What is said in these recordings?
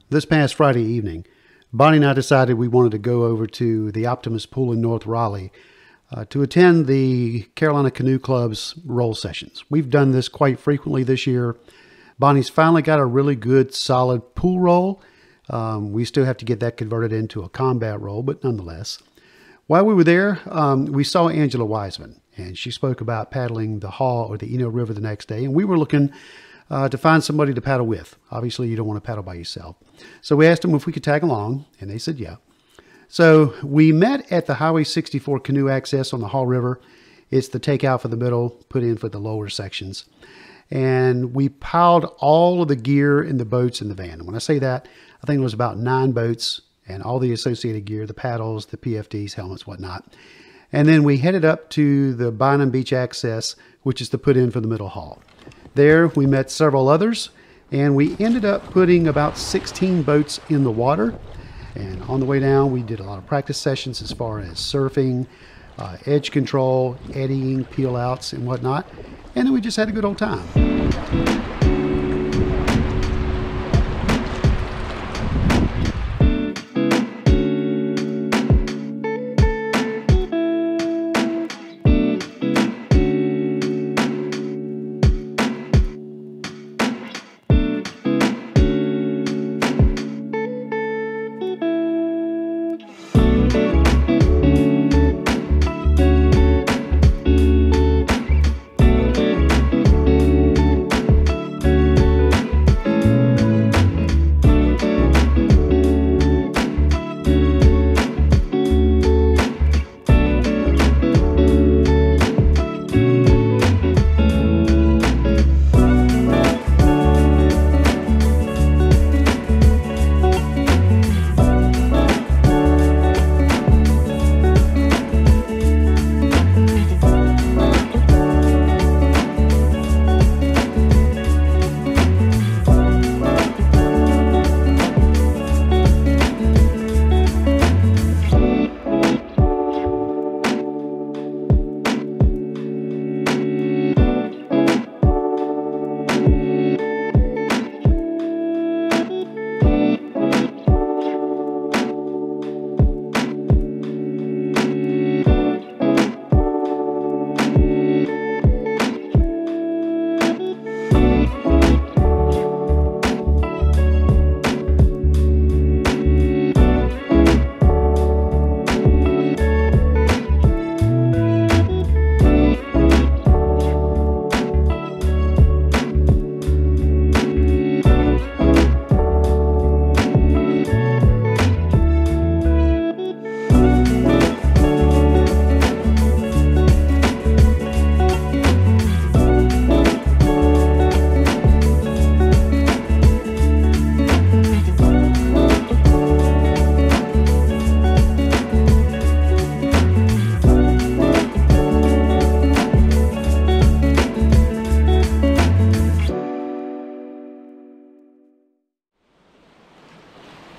This past Friday evening, Bonnie and I decided we wanted to go over to the Optimus Pool in North Raleigh to attend the Carolina Canoe Club's roll sessions. We've done this quite frequently this year. Bonnie's finally got a really good, solid pool roll. We still have to get that converted into a combat roll, but nonetheless. While we were there, we saw Angela Wiseman, and she spoke about paddling the Haw or the River the next day, and we were looking to find somebody to paddle with. Obviously, you don't want to paddle by yourself. So we asked them if we could tag along, and they said yeah. So we met at the Highway 64 canoe access on the Haw River. It's the takeout for the middle, put in for the lower sections. And we piled all of the gear in the boats in the van. And when I say that, I think it was about 9 boats and all the associated gear, the paddles, the PFDs, helmets, whatnot. And then we headed up to the Bynum Beach access, which is the put in for the middle haul. There we met several others, and we ended up putting about 16 boats in the water. And on the way down, we did a lot of practice sessions as far as surfing, edge control, eddying, peel outs, and whatnot. And then we just had a good old time.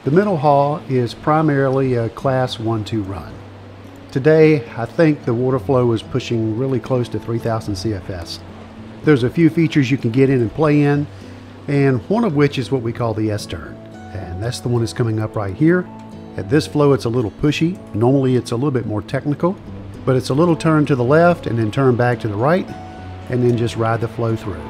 The middle haul is primarily a class 1-2 run. Today, I think the water flow is pushing really close to 3,000 CFS. There's a few features you can get in and play in, and one of which is what we call the S-turn. And that's the one that's coming up right here. At this flow, it's a little pushy. Normally, it's a little bit more technical, but it's a little turn to the left and then turn back to the right, and then just ride the flow through.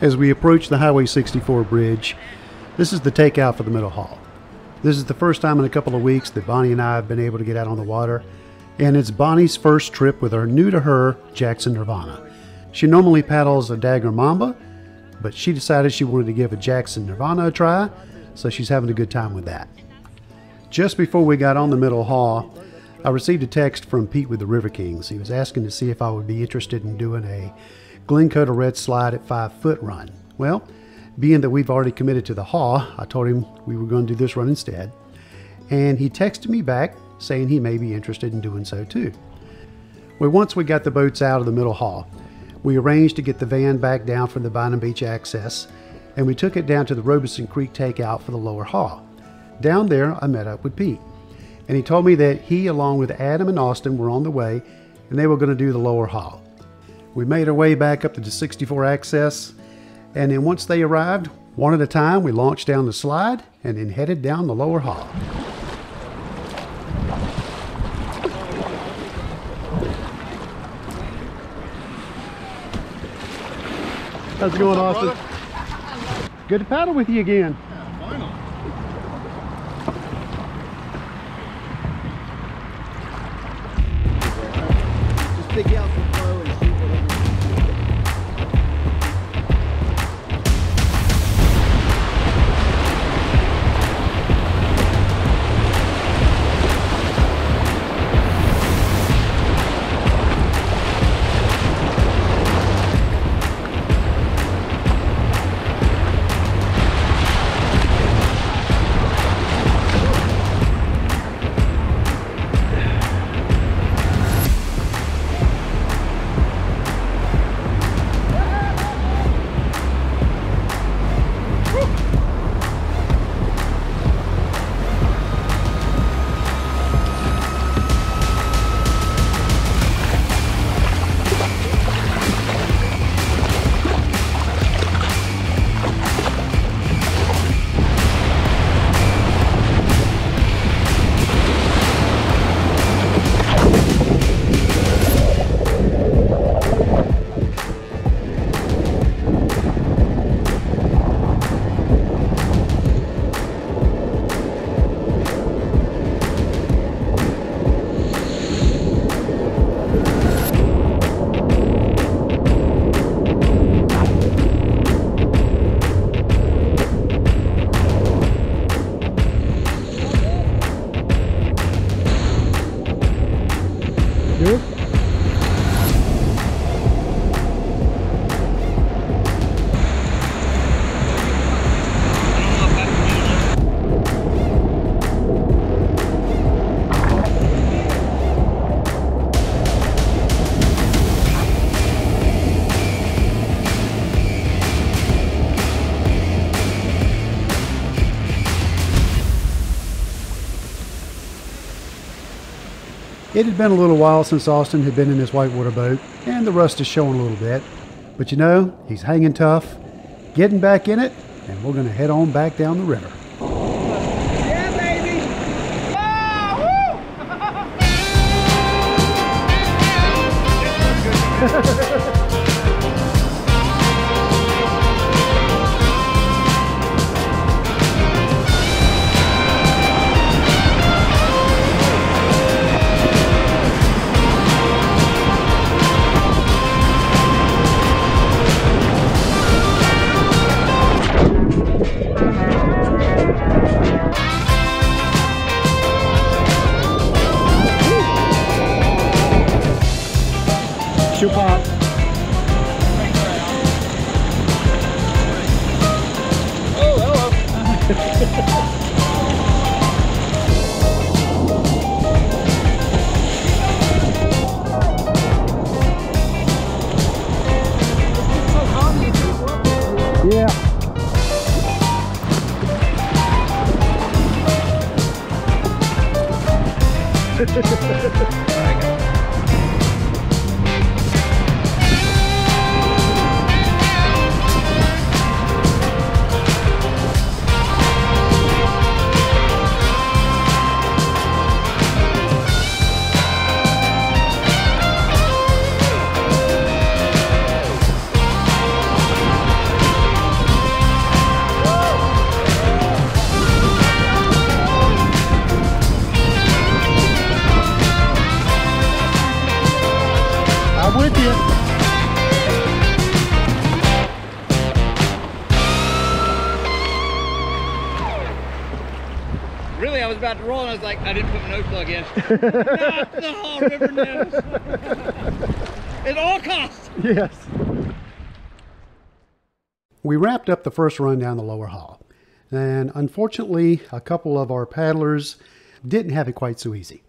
As we approach the Highway 64 bridge, this is the takeout for the middle haul. This is the first time in a couple of weeks that Bonnie and I have been able to get out on the water, and it's Bonnie's first trip with our new-to-her Jackson Nirvana. She normally paddles a Dagger Mamba, but she decided she wanted to give a Jackson Nirvana a try, so she's having a good time with that. Just before we got on the middle haul, I received a text from Pete with the River Kings. He was asking to see if I would be interested in doing a Glencoe Red Slide at 5 foot run. Well, being that we've already committed to the Haw, I told him we were going to do this run instead. And he texted me back saying he may be interested in doing so too. Well, once we got the boats out of the middle Haw, we arranged to get the van back down from the Bynum Beach access, and we took it down to the Robeson Creek takeout for the lower Haw. Down there, I met up with Pete, and he told me that he, along with Adam and Austin, were on the way, and they were going to do the lower Haw. We made our way back up to the 64 access, and then once they arrived, one at a time, we launched down the slide and then headed down the lower Haw. How's it going, Austin? Brother? Good to paddle with you again. Yeah, finally. Just dig out some flow and see whatever. It had been a little while since Austin had been in his whitewater boat, and the rust is showing a little bit. But you know, he's hanging tough, getting back in it, and we're going to head on back down the river. Yeah, baby! Oh, woo! Shoe pop. Oh, hello. Yeah. rolling, I was like, I didn't put my nose plug in. Not the Haw River nose. At all costs. Yes. We wrapped up the first run down the lower Haw. And unfortunately, a couple of our paddlers didn't have it quite so easy.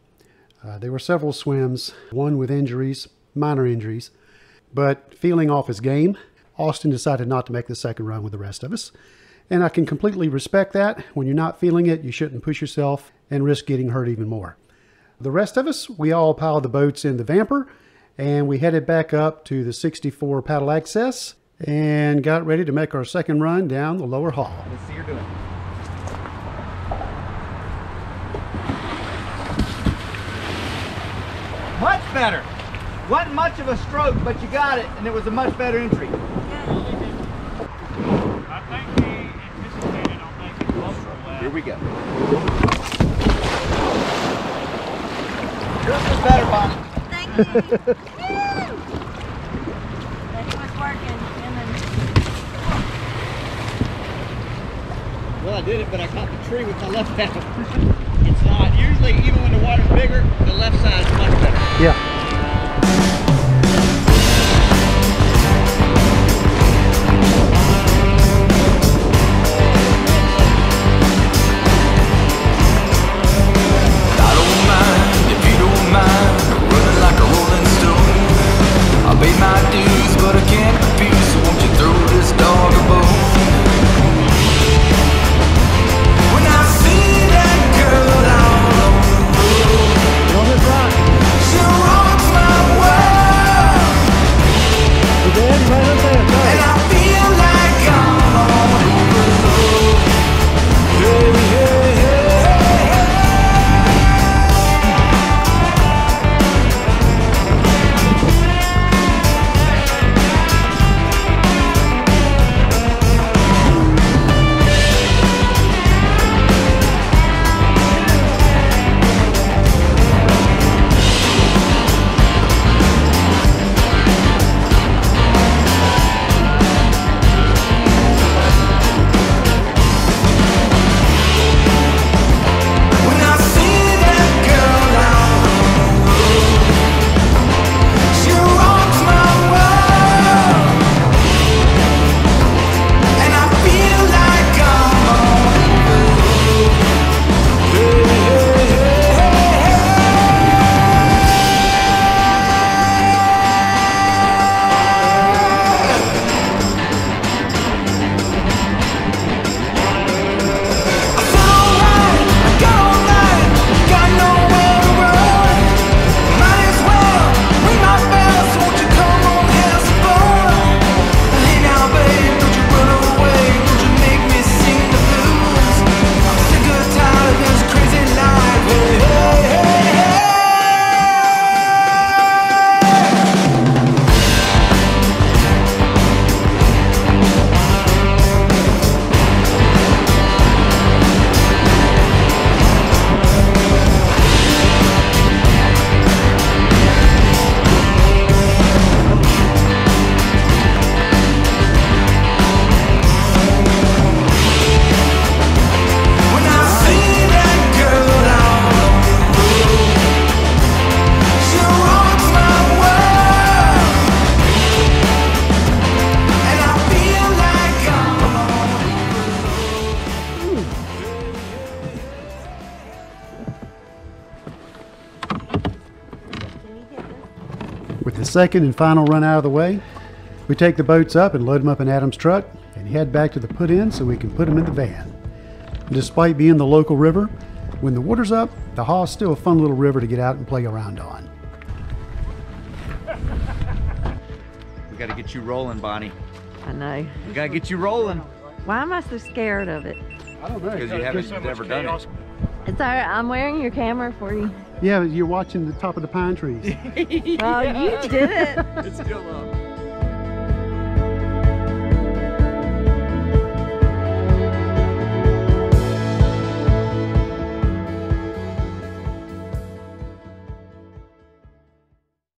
There were several swims, one with injuries, minor injuries, but feeling off his game, Austin decided not to make the second run with the rest of us. And I can completely respect that. When you're not feeling it, you shouldn't push yourself and risk getting hurt even more. The rest of us, we all piled the boats in the Vamper, and we headed back up to the 64 paddle access and got ready to make our second run down the lower Haw. Let's see you're doing. Much better. Wasn't much of a stroke, but you got it, and it was a much better entry. I think he anticipated on making closer left. Here we go. Yours was better, Bonnie. Thank you. Woo! But it was working. And then Well, I did it, but I caught the tree with my left hand. It's not. Usually, even when the water's bigger, the left side is much better. Yeah. With the second and final run out of the way, we take the boats up and load them up in Adam's truck and head back to the put-in so we can put them in the van. And despite being the local river, when the water's up, the Haw is still a fun little river to get out and play around on. We got to get you rolling, Bonnie. I know. We got to get you rolling. Why am I so scared of it? I don't know. Because you haven't never done it. It's all right. I'm wearing your camera for you. Yeah, you're watching the top of the pine trees. Oh, you did it. It's still up.